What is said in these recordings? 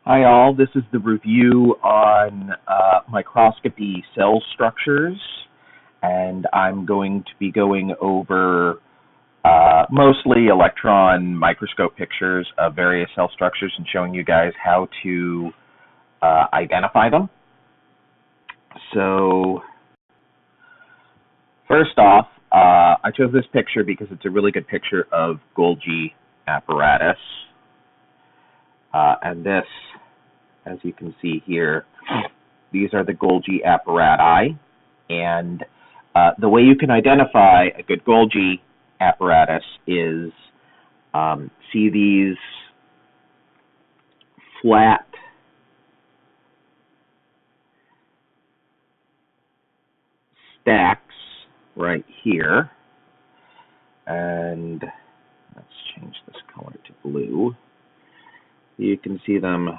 Hi all, this is the review on microscopy cell structures, and I'm going to be going over mostly electron microscope pictures of various cell structures and showing you guys how to identify them. So first off, I chose this picture because it's a really good picture of Golgi Apparatus. And this, as you can see here, these are the Golgi Apparati. And the way you can identify a good Golgi apparatus is see these flat stacks right here. And let's change this color to blue. You can see them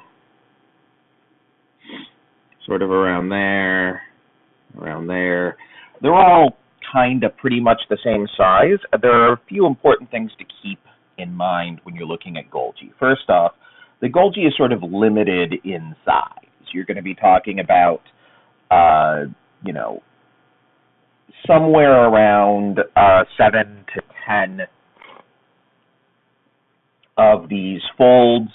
sort of around there. They're all kind of pretty much the same size. There are a few important things to keep in mind when you're looking at Golgi. First off, the Golgi is sort of limited in size. You're going to be talking about, somewhere around 7 to 10 of these folds.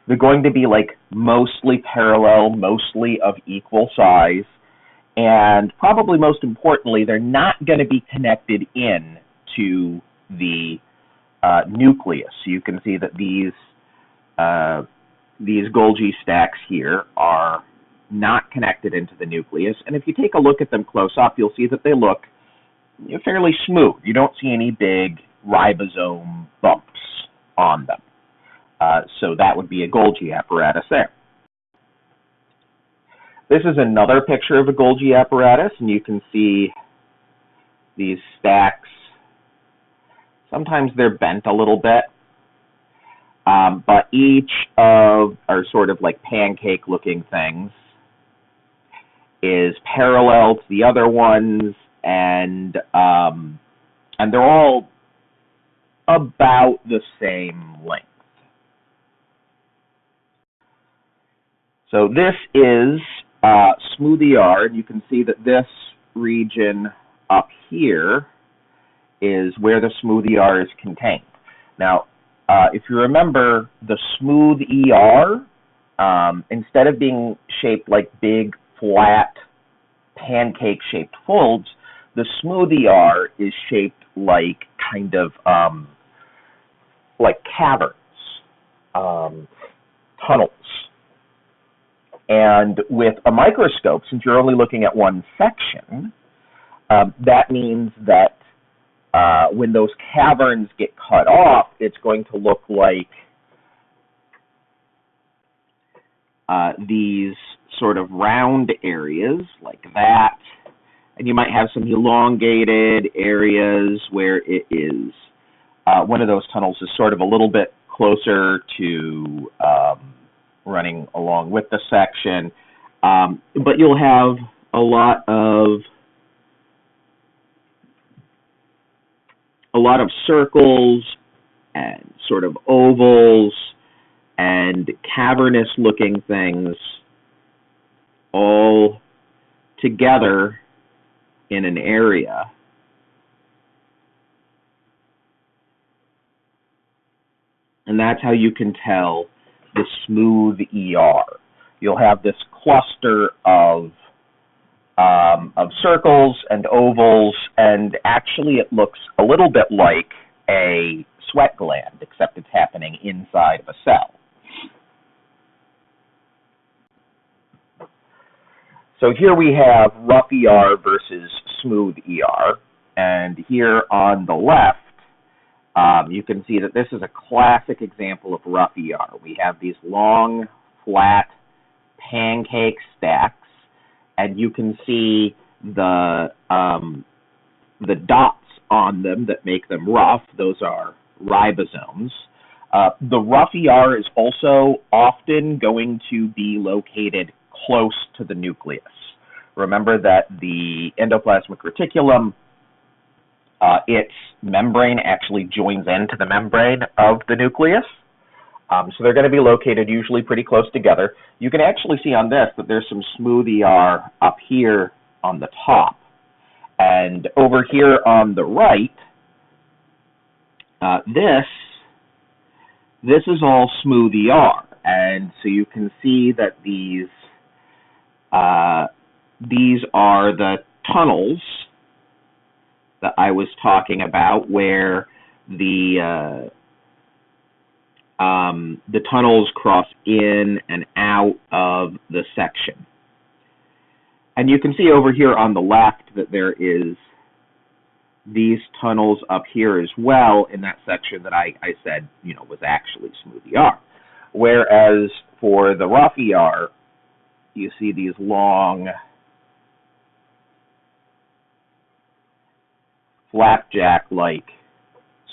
They're going to be like mostly parallel, mostly of equal size, and probably most importantly, they're not going to be connected in to the nucleus. So you can see that these Golgi stacks here are not connected into the nucleus, and if you take a look at them close up, you'll see that they look fairly smooth. You don't see any big ribosome bumps on them. So that would be a Golgi apparatus there. This is another picture of a Golgi apparatus, and you can see these stacks. Sometimes they're bent a little bit, but each of are sort of like pancake-looking things is parallel to the other ones, and they're all about the same length. So this is smooth ER, and you can see that this region up here is where the smooth ER is contained. Now, if you remember, the smooth ER, instead of being shaped like big, flat, pancake-shaped folds, the smooth ER is shaped like kind of like caverns, tunnels. And with a microscope, since you're only looking at one section, that means that when those caverns get cut off, it's going to look like these sort of round areas like that. And you might have some elongated areas where it is, one of those tunnels is sort of a little bit closer to running along with the section, but you'll have a lot of circles and sort of ovals and cavernous looking things all together in an area. And that's how you can tell the smooth ER. You'll have this cluster of circles and ovals, and actually it looks a little bit like a sweat gland, except it's happening inside of a cell. So here we have rough ER versus smooth ER, and here on the left, you can see that this is a classic example of rough ER. We have these long, flat, pancake stacks, and you can see the dots on them that make them rough. Those are ribosomes. The rough ER is also often going to be located close to the nucleus. Remember that the endoplasmic reticulum, its membrane actually joins into the membrane of the nucleus. So they're going to be located usually pretty close together. You can actually see on this that there's some smooth ER up here on the top. And over here on the right, this is all smooth ER. And so you can see that these are the tunnels that I was talking about, where the tunnels cross in and out of the section. And you can see over here on the left that there is these tunnels up here as well in that section that I said, was actually smooth ER. Whereas for the rough ER, you see these long flapjack-like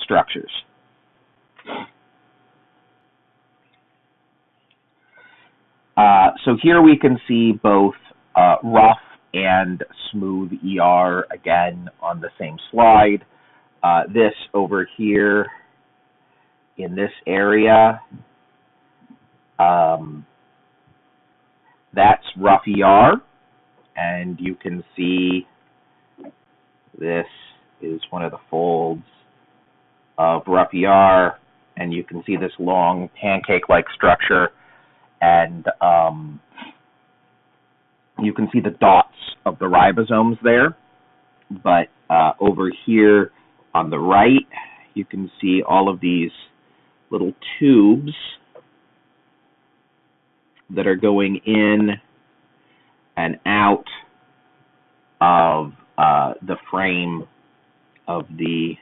structures. So here we can see both rough and smooth ER again on the same slide. This over here in this area, that's rough ER, and you can see this is one of the folds of rough ER, and you can see this long pancake-like structure, and you can see the dots of the ribosomes there. But over here on the right, you can see all of these little tubes that are going in and out of the frame of the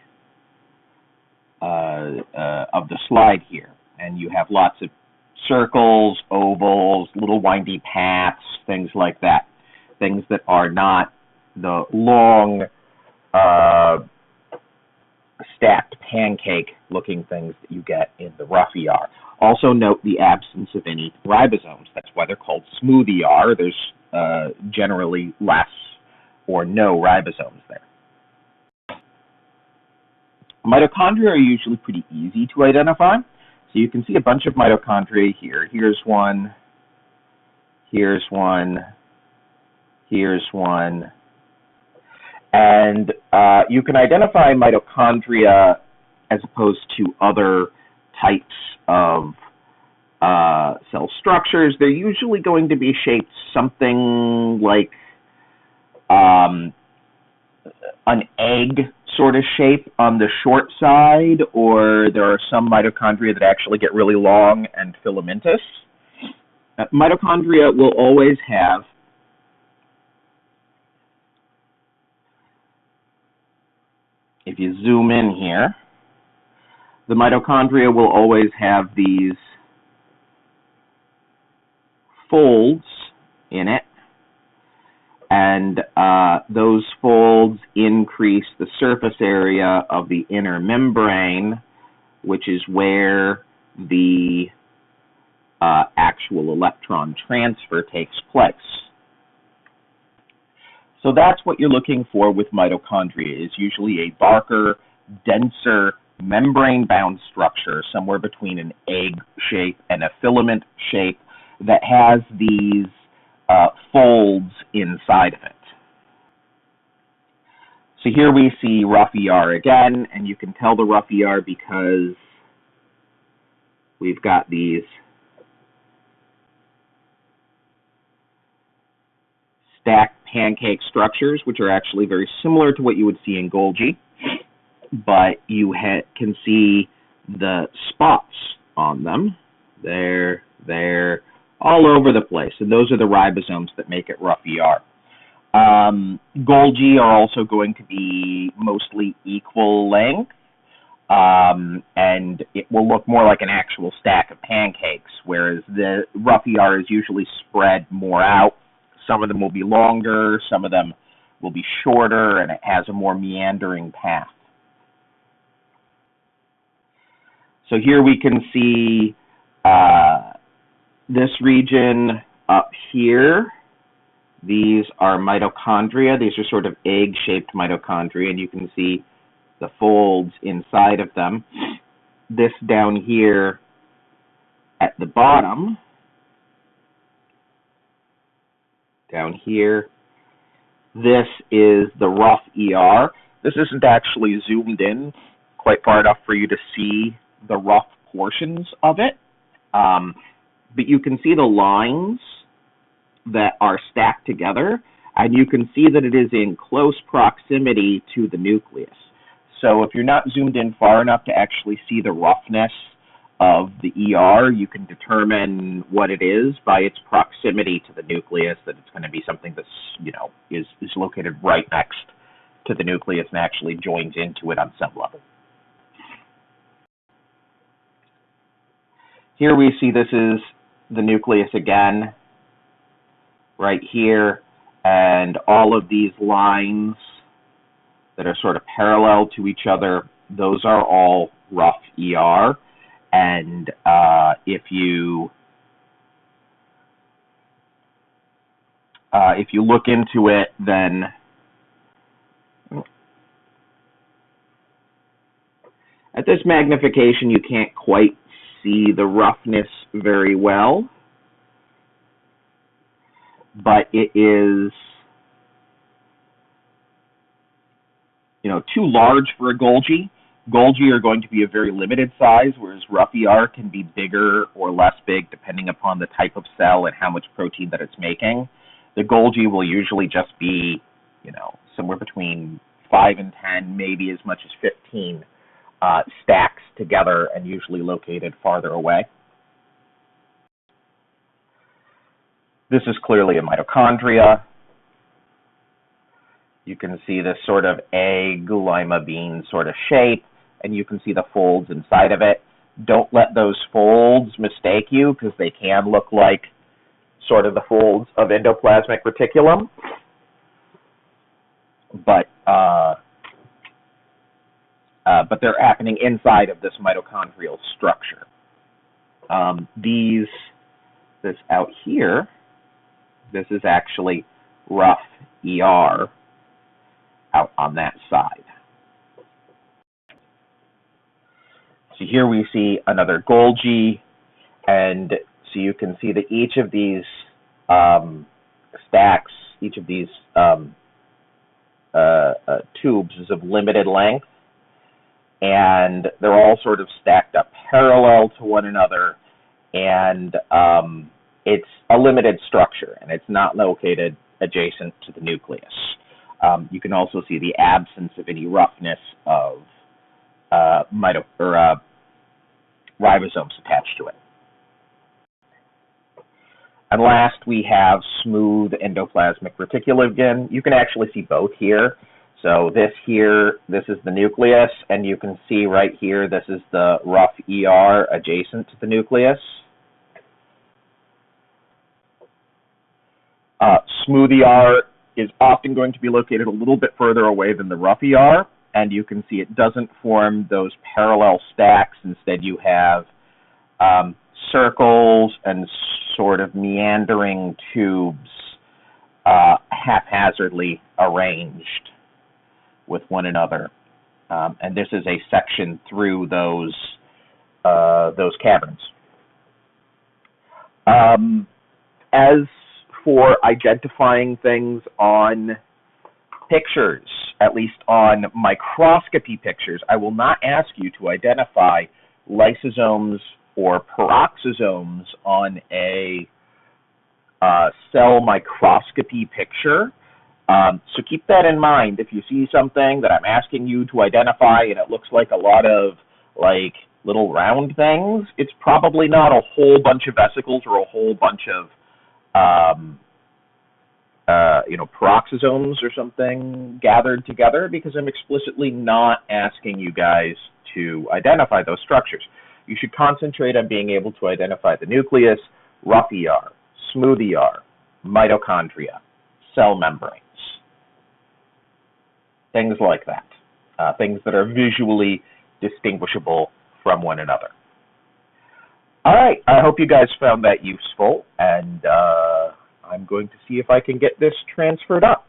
slide here, and you have lots of circles, ovals, little windy paths, things like that. Things that are not the long, stacked pancake-looking things that you get in the rough ER. Also note the absence of any ribosomes. That's why they're called smooth ER. There's generally less or no ribosomes there. Mitochondria are usually pretty easy to identify. So you can see a bunch of mitochondria here. Here's one, here's one, here's one. And you can identify mitochondria as opposed to other types of cell structures. They're usually going to be shaped something like an egg sort of shape on the short side, or there are some mitochondria that actually get really long and filamentous. Mitochondria will always have if you zoom in here, the mitochondria will always have these folds in it, and those folds increase the surface area of the inner membrane, which is where the actual electron transfer takes place. So that's what you're looking for with mitochondria, is usually a darker, denser, membrane-bound structure somewhere between an egg shape and a filament shape that has these folds inside of it. So here we see rough ER again, and you can tell the rough ER because we've got these stacked pancake structures, which are actually very similar to what you would see in Golgi, but you can see the spots on them. They're all over the place, and those are the ribosomes that make it rough ER. Golgi are also going to be mostly equal length, and it will look more like an actual stack of pancakes, whereas the rough ER is usually spread more out. Some of them will be longer, some of them will be shorter, and it has a more meandering path. So here we can see this region up here. These are mitochondria. These are sort of egg-shaped mitochondria, and you can see the folds inside of them. This down here at the bottom, down here, this is the rough ER. This isn't actually zoomed in quite far enough for you to see the rough portions of it, but you can see the lines that are stacked together, and you can see that it is in close proximity to the nucleus. So if you're not zoomed in far enough to actually see the roughness of the ER, you can determine what it is by its proximity to the nucleus, that it's going to be something that's, is located right next to the nucleus and actually joins into it on some level. Here we see this is the nucleus again, right here, and all of these lines that are sort of parallel to each other, those are all rough ER. And if you look into it, then at this magnification you can't quite see the roughness very well, but it is too large for a Golgi. Golgi are going to be a very limited size, whereas rough ER can be bigger or less big depending upon the type of cell and how much protein that it's making. The Golgi will usually just be, somewhere between 5 and 10, maybe as much as 15 stacks together, and usually located farther away. This is clearly a mitochondria. You can see this sort of egg, lima bean sort of shape, and you can see the folds inside of it. Don't let those folds mistake you, because they can look like sort of the folds of endoplasmic reticulum. But they're happening inside of this mitochondrial structure. This out here, this is actually rough ER out on that side. So here we see another Golgi, and so you can see that each of these stacks, each of these tubes is of limited length, and they're all sort of stacked up parallel to one another, and it's a limited structure, and it's not located adjacent to the nucleus. You can also see the absence of any roughness of ribosomes attached to it. And last, we have smooth endoplasmic reticulum again. You can actually see both here. So this is the nucleus, and you can see right here, this is the rough ER adjacent to the nucleus. Smooth ER is often going to be located a little bit further away than the rough ER, and you can see it doesn't form those parallel stacks. Instead, you have circles and sort of meandering tubes haphazardly arranged with one another, and this is a section through those caverns. As for identifying things on pictures, at least on microscopy pictures, I will not ask you to identify lysosomes or peroxisomes on a cell microscopy picture. So keep that in mind. If you see something that I'm asking you to identify and it looks like a lot of like little round things, it's probably not a whole bunch of vesicles or a whole bunch of peroxisomes or something gathered together, because I'm explicitly not asking you guys to identify those structures. You should concentrate on being able to identify the nucleus, rough ER, smooth ER, mitochondria, cell membranes, things like that, things that are visually distinguishable from one another. All right, I hope you guys found that useful, and I'm going to see if I can get this transferred up.